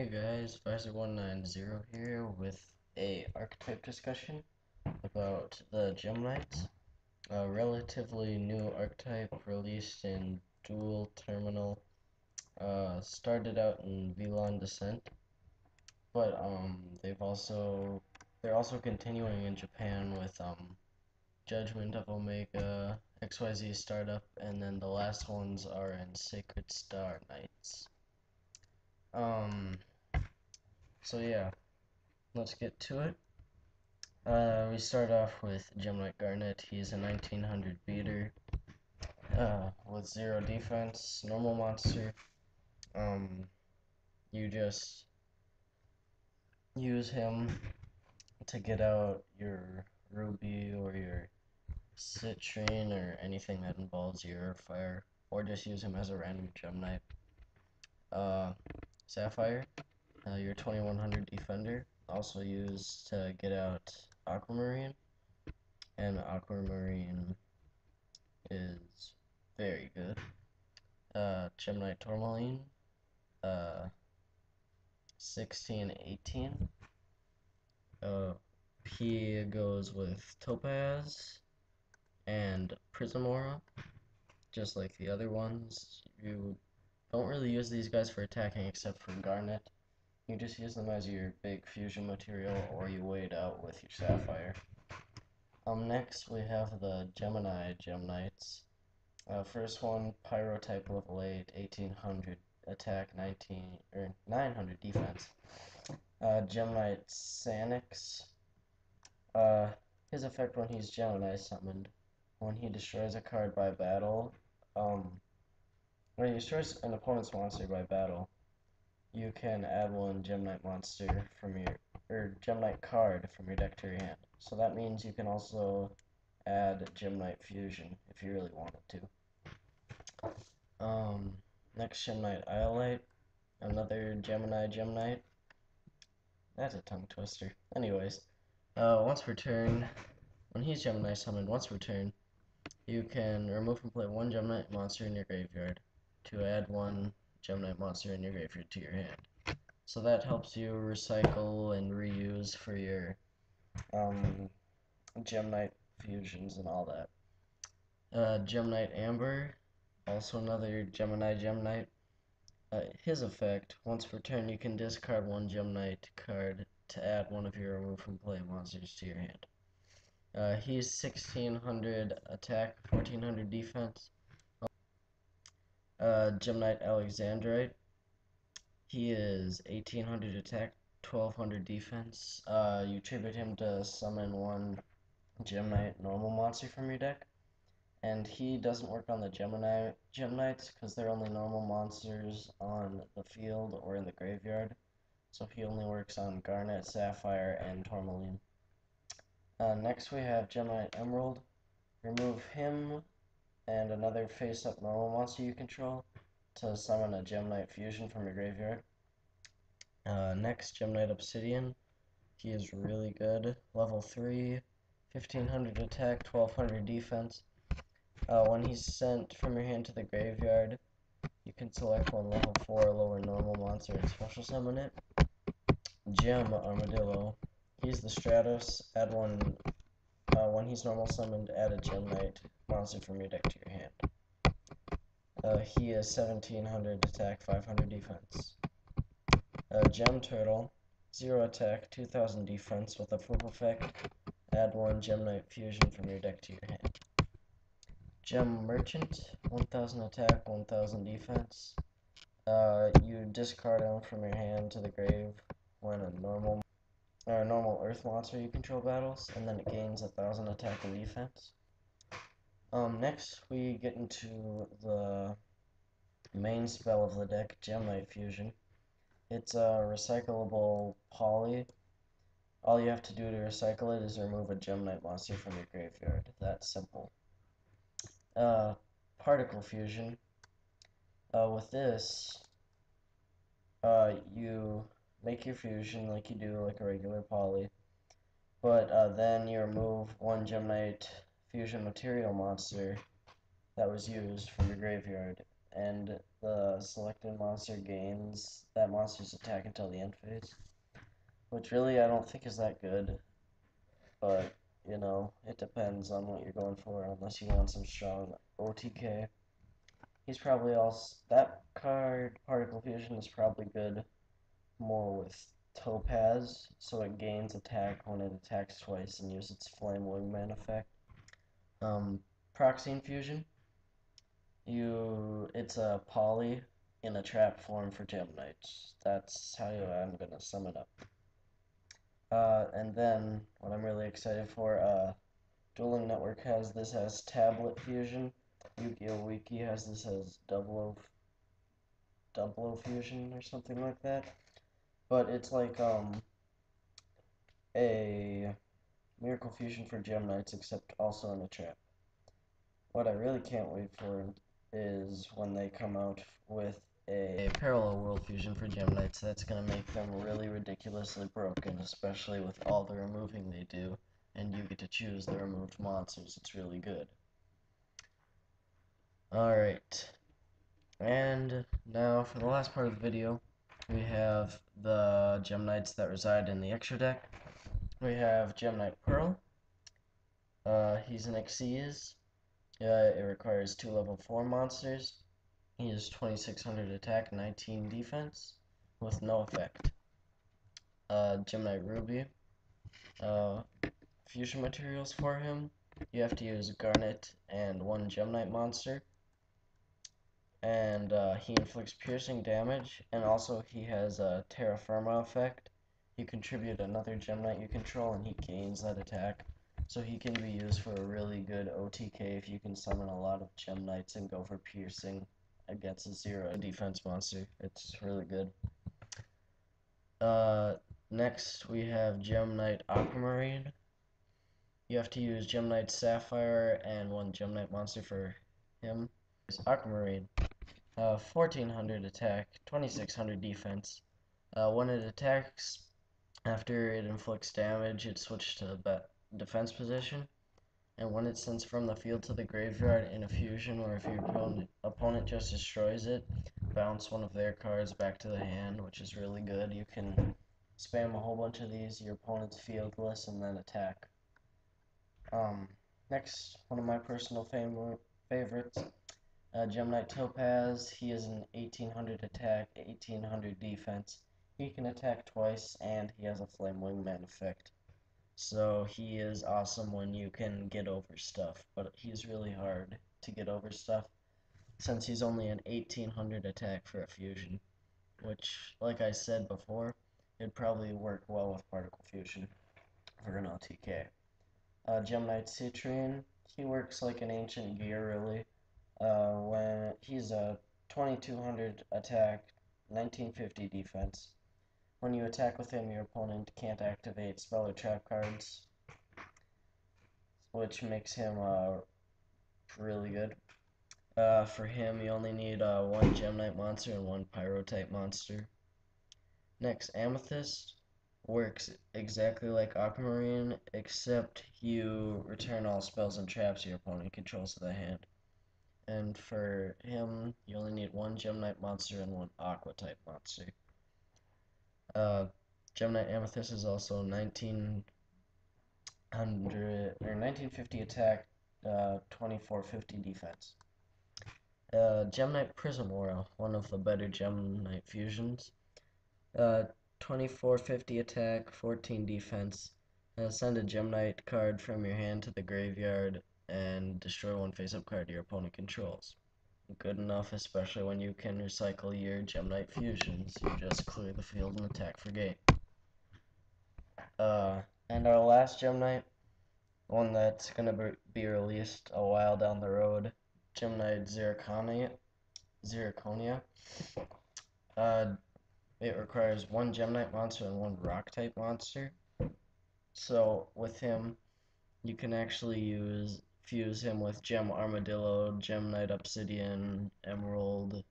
Hey guys, Visor190 here with a archetype discussion about the Geminites, a relatively new archetype released in dual terminal. Started out in VLAN Descent, but they're also continuing in Japan with Judgment of Omega, XYZ Startup, and then the last ones are in Sacred Star Knights. So yeah, let's get to it. We start off with Gemini Garnet. He's a 1900 beater with 0 defense, normal monster. You just use him to get out your Ruby or your Citrine or anything that involves your fire, or just use him as a random Gemini. Sapphire, your 2100 defender, also used to get out Aquamarine, and Aquamarine is very good. Gemini Tourmaline, 16, 18. He goes with Topaz and Prismora, just like the other ones. You don't really use these guys for attacking except for Garnet. You just use them as your big fusion material, or you wait out with your Sapphire. Next we have the Gemini Geminites. First one, Pyrotype level 8, 1800 attack, 900 defense. Gemini Sanix. His effect when he's Gemini summoned, when he destroys a card by battle, when he destroys an opponent's monster by battle, you can add one Gemini monster from your, Gemini card from your deck to your hand. So that means you can also add Gemini Fusion if you really wanted to. Next Gemini Iolite, another Gemini. That's a tongue twister. Anyways, once per turn, when he's Gemini summoned, once per turn, you can remove and play one Gemini monster in your graveyard to add one Gemini monster in your graveyard to your hand. So that helps you recycle and reuse for your Gemini fusions and all that. Gemini Amber, also another Gemini. His effect, once per turn, you can discard one Gemini card to add one of your remove from play monsters to your hand. He's 1600 attack, 1400 defense. Gemini Alexandrite. He is 1800 attack, 1200 defense. You tribute him to summon one Gemini normal monster from your deck. And he doesn't work on the Geminites because they're only normal monsters on the field or in the graveyard. So he only works on Garnet, Sapphire, and Tourmaline. Next we have Gemini Emerald. Remove him and another face-up normal monster you control to summon a Gemini Fusion from your graveyard. Next, Gemini Obsidian. He is really good. Level 3, 1500 attack, 1200 defense. When he's sent from your hand to the graveyard, you can select one level 4 lower normal monster and special summon it. Gem Armadillo. He's the Stratos. Add one, when he's normal summoned, add a Gemnite monster from your deck to your hand. He is 1700 attack, 500 defense. Gem Turtle. 0 attack, 2000 defense with a flip effect. Add one Gemnite fusion from your deck to your hand. Gem Merchant, 1000 attack, 1000 defense. You discard him from your hand to the grave when a normal Earth monster you control battles, and then it gains 1000 attack and defense. Next we get into the main spell of the deck, Gemnite Fusion. It's a recyclable poly. All you have to do to recycle it is remove a Gemnite monster from your graveyard. That's simple. Particle Fusion. With this, you make your fusion like you do like a regular poly, but then you remove one Gemnite fusion material monster that was used from your graveyard, and the selected monster gains that monster's attack until the end phase, which really I don't think is that good, but you know, it depends on what you're going for, unless you want some strong OTK. He's probably also, that card, Particle Fusion, is probably good more with Topaz, so it gains attack when it attacks twice and uses its Flame Wingman effect. Proxy Infusion, it's a poly in a trap form for Geminites. That's how I'm gonna sum it up. And then what I'm really excited for, Dueling Network has this as Tablet Fusion. Yu-Gi-Oh! Wiki has this as Double O Fusion or something like that. But it's like a Miracle Fusion for Geminites, except also in a trap. What I really can't wait for is when they come out with a parallel world fusion for Geminites. That's going to make them really ridiculously broken, especially with all the removing they do, and you get to choose the removed monsters. It's really good. Alright, and now for the last part of the video, we have the Geminites that reside in the extra deck. We have Geminite Pearl. He's an Xyz. It requires 2 level 4 monsters. He is 2600 attack, 19 defense, with no effect. Gemini Ruby. Fusion materials for him. You have to use Garnet and 1 Gemini monster. And he inflicts piercing damage, and also he has a Terra Firma effect. You contribute another Gemini you control, and he gains that attack. So he can be used for a really good OTK if you can summon a lot of Geminites and go for piercing against a 0 defense monster. It's really good. Next we have Geminite Aquamarine. You have to use Geminite Sapphire and 1 Geminite monster for him. Aquamarine. 1400 attack, 2600 defense. When it attacks, after it inflicts damage, it switches to the defense position. And when it's sent from the field to the graveyard in a fusion, or if your opponent just destroys it, bounce one of their cards back to the hand, which is really good. You can spam a whole bunch of these, your opponent's fieldless, and then attack. Next, one of my personal favorites, Gemini Topaz. He is an 1800 attack, 1800 defense. He can attack twice, and he has a Flame Wingman effect. So he is awesome when you can get over stuff, but he's really hard to get over stuff since he's only an 1800 attack for a fusion, which, like I said before, it'd probably work well with Particle Fusion for an OTK. Gemini Citrine, he works like an ancient gear, really. When he's a 2200 attack, 1950 defense. When you attack with him, your opponent can't activate spell or trap cards, which makes him really good. For him, you only need 1 Gemnite monster and 1 Pyro-type monster. Next, Amethyst works exactly like Aquamarine, except you return all spells and traps your opponent controls to the hand. And for him, you only need 1 Gemnite monster and 1 Aqua-type monster. Gemini Amethyst is also 1950 attack, 2450 defense. Gemini Prism Aura, one of the better Gemini fusions. 2450 attack, 14 defense. Send a Gemnite card from your hand to the graveyard and destroy 1 face-up card your opponent controls. Good enough, especially when you can recycle your Gemnite fusions. You just clear the field and attack for game. And our last Gemnite, one that's gonna be released a while down the road, Gemnite Zirconia. It requires 1 Gemnite monster and 1 Rock-type monster. So with him, you can actually fuse him with Gem Armadillo, Gemnite Obsidian, Emerald,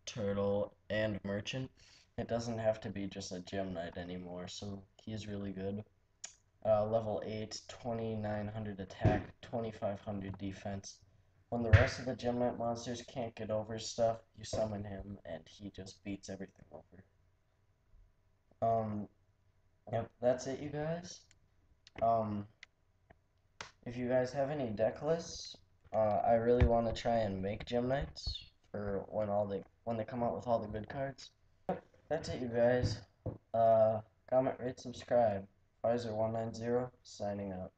Turtle, and Merchant. It doesn't have to be just a Gemnite anymore, so he's really good. Level 8, 2900 attack, 2500 defense. When the rest of the Gemini monsters can't get over stuff, you summon him, and he just beats everything over. Yep, that's it, you guys. Um, if you guys have any deck lists, I really want to try and make Geminites for when they come out with all the good cards. That's it, you guys. Comment, rate, subscribe. Pfizer190 signing out.